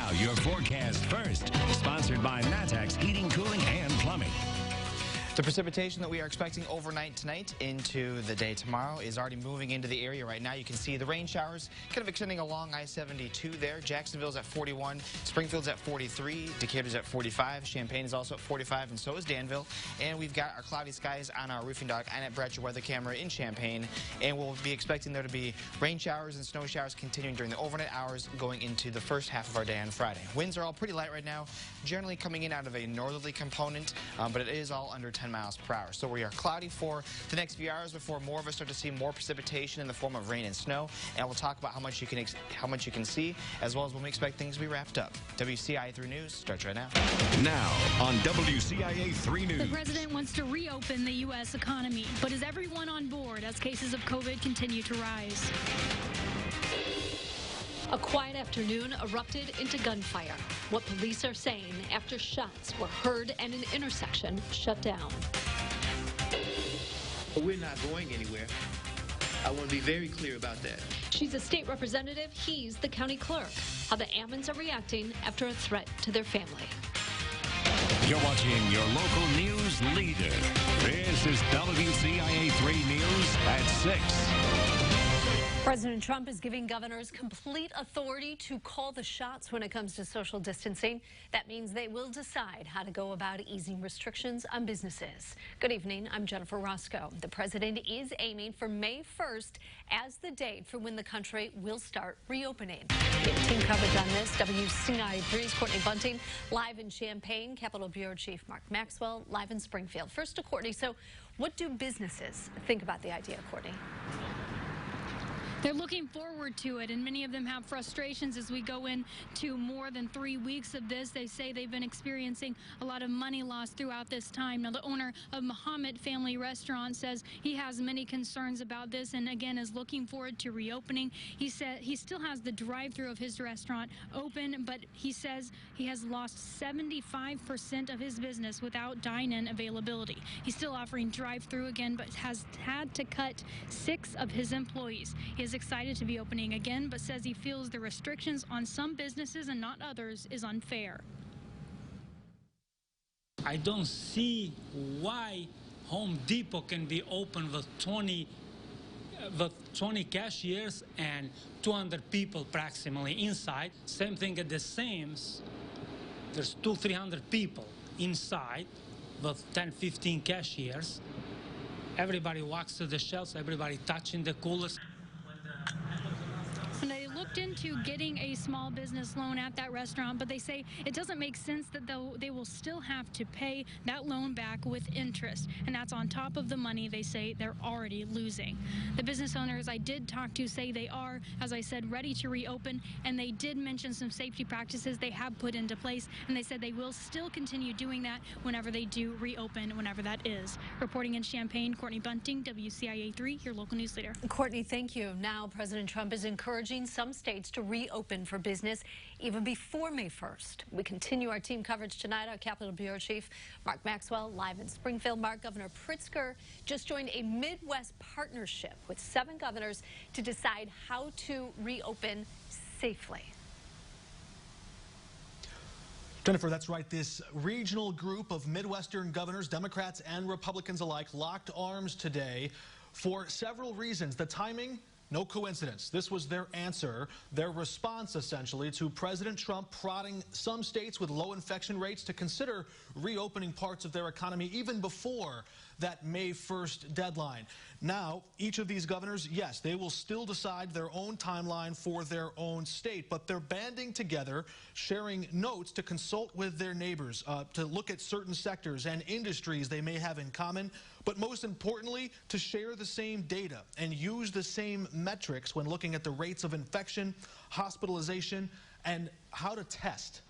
Now, your forecast first, sponsored by Matex Heating, Cooling, and Plumbing. The precipitation that we are expecting overnight tonight into the day tomorrow is already moving into the area right now. You can see the rain showers kind of extending along I-72 there. Jacksonville's at 41, Springfield's at 43, Decatur's at 45, Champaign is also at 45, and so is Danville. And we've got our cloudy skies on our roofing dock and at Bratcher weather camera in Champaign. And we'll be expecting there to be rain showers and snow showers continuing during the overnight hours going into the first half of our day on Friday. Winds are all pretty light right now, generally coming in out of a northerly component, but it is all under 10 miles per hour. So we are cloudy for the next few hours before more of us start to see more precipitation in the form of rain and snow. And we'll talk about how much you can see, as well as when we expect things to be wrapped up. WCIA 3 News starts right now. Now on WCIA 3 News. The president wants to reopen the U.S. economy, but is everyone on board as cases of COVID continue to rise? A quiet afternoon erupted into gunfire. What police are saying after shots were heard and an intersection shut down. We're not going anywhere. I want to be very clear about that. She's a state representative. He's the county clerk. How the Ammons are reacting after a threat to their family. You're watching your local news leader. This is WCIA 3 News at 6. President Trump is giving governors complete authority to call the shots when it comes to social distancing. That means they will decide how to go about easing restrictions on businesses. Good evening, I'm Jennifer Roscoe. The president is aiming for May 1st as the date for when the country will start reopening. We have team coverage on this. WCIA 3's Courtney Bunting, live in Champaign. Capitol Bureau Chief Mark Maxwell, live in Springfield. First to Courtney. So what do businesses think about the idea, Courtney? They're looking forward to it, and many of them have frustrations as we go into more than 3 weeks of this. They say they've been experiencing a lot of money loss throughout this time. Now, the owner of Muhammad Family Restaurant says he has many concerns about this and, again, is looking forward to reopening. He said he still has the drive-thru of his restaurant open, but he says he has lost 75% of his business without dine-in availability. He's still offering drive-thru again, but has had to cut 6 of his employees. He is excited to be opening again, but says he feels the restrictions on some businesses and not others is unfair. I don't see why Home Depot can be open with 20 cashiers and 200 people approximately inside. Same thing at the Sam's. There's 200-300 people inside with 10-15 cashiers. Everybody walks to the shelves, everybody touching the coolers. And they looked into getting a small business loan at that restaurant, but they say it doesn't make sense that they will still have to pay that loan back with interest. And that's on top of the money they say they're already losing. The business owners I did talk to say they are, as I said, ready to reopen, and they did mention some safety practices they have put into place, and they said they will still continue doing that whenever they do reopen, whenever that is. Reporting in Champaign, Courtney Bunting, WCIA 3, your local news leader. Courtney, thank you. Now, President Trump is encouraging some states to reopen for business even before May 1st. We continue our team coverage tonight. Our Capitol Bureau Chief Mark Maxwell live in Springfield. Mark, Governor PRITZKER just joined a Midwest partnership with 7 governors to decide how to reopen safely. Jennifer, that's right. This regional group of Midwestern governors, Democrats and Republicans alike, locked arms today for several reasons. The timing, no coincidence. This was their answer, their response essentially to President Trump prodding some states with low infection rates to consider reopening parts of their economy even before that May 1st deadline. Now, each of these governors, yes, they will still decide their own timeline for their own state, but they're banding together, sharing notes to consult with their neighbors, to look at certain sectors and industries they may have in common, but most importantly, to share the same data and use the same metrics when looking at the rates of infection, hospitalization, and how to test.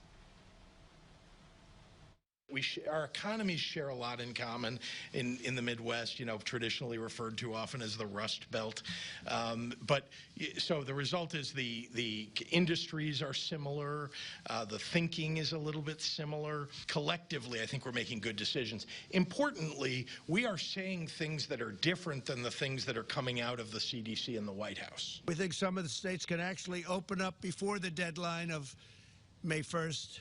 Our economies share a lot in common in the Midwest, you know, traditionally referred to often as the Rust Belt. So the result is the industries are similar, the thinking is a little bit similar. Collectively, I think we're making good decisions. Importantly, we are saying things that are different than the things that are coming out of the CDC and the White House. We think some of the states can actually open up before the deadline of May 1st.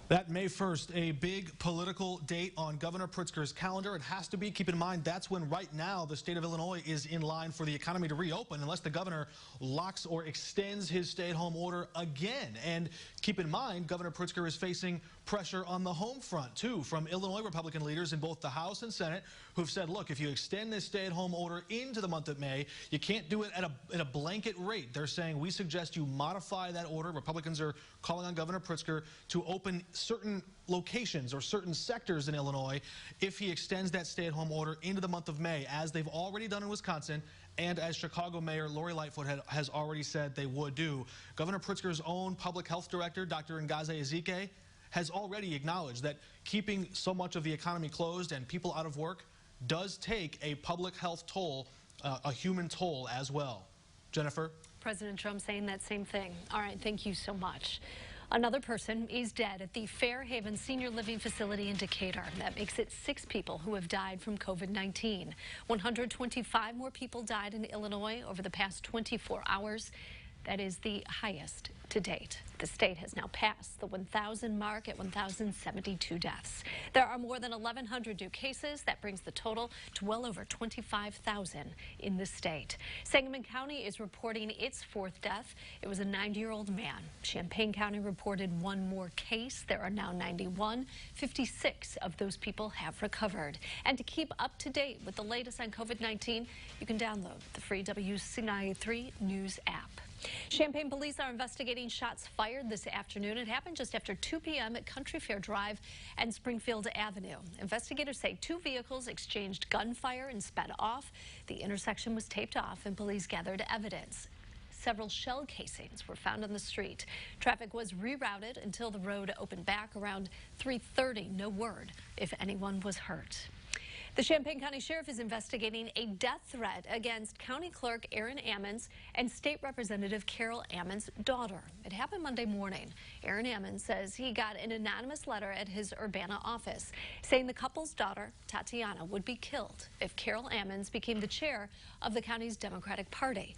That May 1st, a big political date on Governor Pritzker's calendar. It has to be. Keep in mind, that's when right now the state of Illinois is in line for the economy to reopen unless the governor locks or extends his stay-at-home order again. And keep in mind, Governor Pritzker is facing pressure on the home front, too, from Illinois Republican leaders in both the House and Senate who've said, look, if you extend this stay-at-home order into the month of May, you can't do it at a blanket rate. They're saying we suggest you modify that order. Republicans are calling on Governor Pritzker to open certain locations or certain sectors in Illinois if he extends that stay-at-home order into the month of May, as they've already done in Wisconsin and as Chicago Mayor Lori Lightfoot has already said they would do. Governor Pritzker's own public health director, Dr. Ngozi Ezike, has already acknowledged that keeping so much of the economy closed and people out of work does take a public health toll, a human toll as well. Jennifer? President Trump saying that same thing. All right, thank you so much. Another person is dead at the Fairhaven Senior Living Facility in Decatur. That makes it 6 people who have died from COVID-19. 125 more people died in Illinois over the past 24 hours. That is the highest to date. The state has now passed the 1,000 mark at 1,072 deaths. There are more than 1,100 new cases. That brings the total to well over 25,000 in the state. Sangamon County is reporting its 4th death. It was a 90-year-old man. Champaign County reported 1 more case. There are now 91. 56 of those people have recovered. And to keep up to date with the latest on COVID-19, you can download the free WCIA 3 News app. Champaign police are investigating shots fired this afternoon. It happened just after 2 p.m. at Country Fair Drive and Springfield Avenue. Investigators say 2 vehicles exchanged gunfire and sped off. The intersection was taped off and police gathered evidence. Several shell casings were found on the street. Traffic was rerouted until the road opened back around 3:30. No word if anyone was hurt. The Champaign County Sheriff is investigating a death threat against County Clerk Aaron Ammons and State Representative Carol Ammons' daughter. It happened Monday morning. Aaron Ammons says he got an anonymous letter at his Urbana office saying the couple's daughter, Tatiana, would be killed if Carol Ammons became the chair of the county's Democratic Party.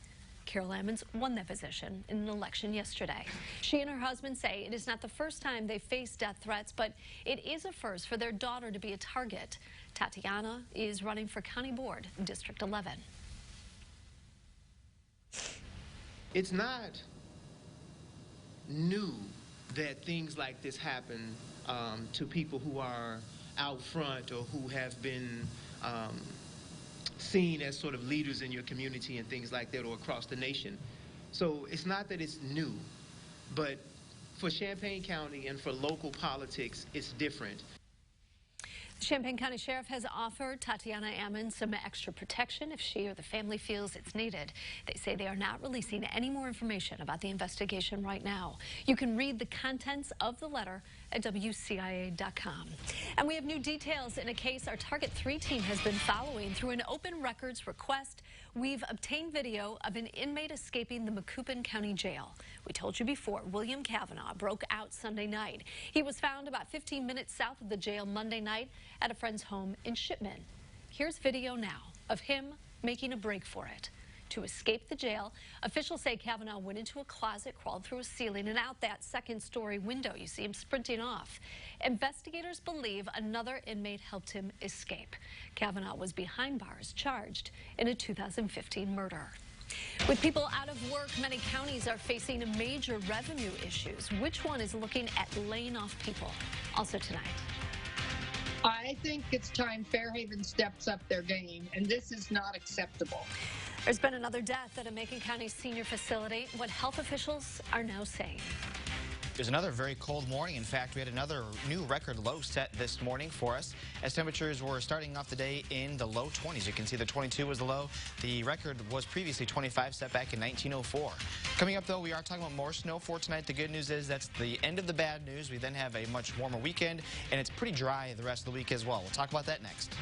Carol Ammons won that position in an election yesterday. She and her husband say it is not the first time they faced death threats, but it is a first for their daughter to be a target. Tatiana is running for County Board in District 11. It's not new that things like this happen to people who are out front or who have been seen as sort of leaders in your community and things like that, or across the nation. So it's not that it's new, but for Champaign County and for local politics, it's different. The Champaign County Sheriff has offered Tatiana Ammons some extra protection if she or the family feels it's needed. They say they are not releasing any more information about the investigation right now. You can read the contents of the letter at WCIA.com. And we have new details in a case our Target 3 team has been following. Through an open records request, we've obtained video of an inmate escaping the Macoupin County Jail. We told you before, William Kavanaugh broke out Sunday night. He was found about 15 minutes south of the jail Monday night at a friend's home in Shipman. Here's video now of him making a break for it. To escape the jail, officials say Kavanaugh went into a closet, crawled through a ceiling, and out that second-story window. You see him sprinting off. Investigators believe another inmate helped him escape. Kavanaugh was behind bars, charged in a 2015 murder. With people out of work, many counties are facing major revenue issues. Which one is looking at laying off people? Also tonight. I think it's time Fairhaven steps up their game, and this is not acceptable. There's been another death at a Macon County senior facility. What health officials are now saying. There's another very cold morning. In fact, we had another new record low set this morning for us as temperatures were starting off the day in the low 20s. You can see the 22 was the low. The record was previously 25, set back in 1904. Coming up, though, we are talking about more snow for tonight. The good news is that's the end of the bad news. We then have a much warmer weekend, and it's pretty dry the rest of the week as well. We'll talk about that next.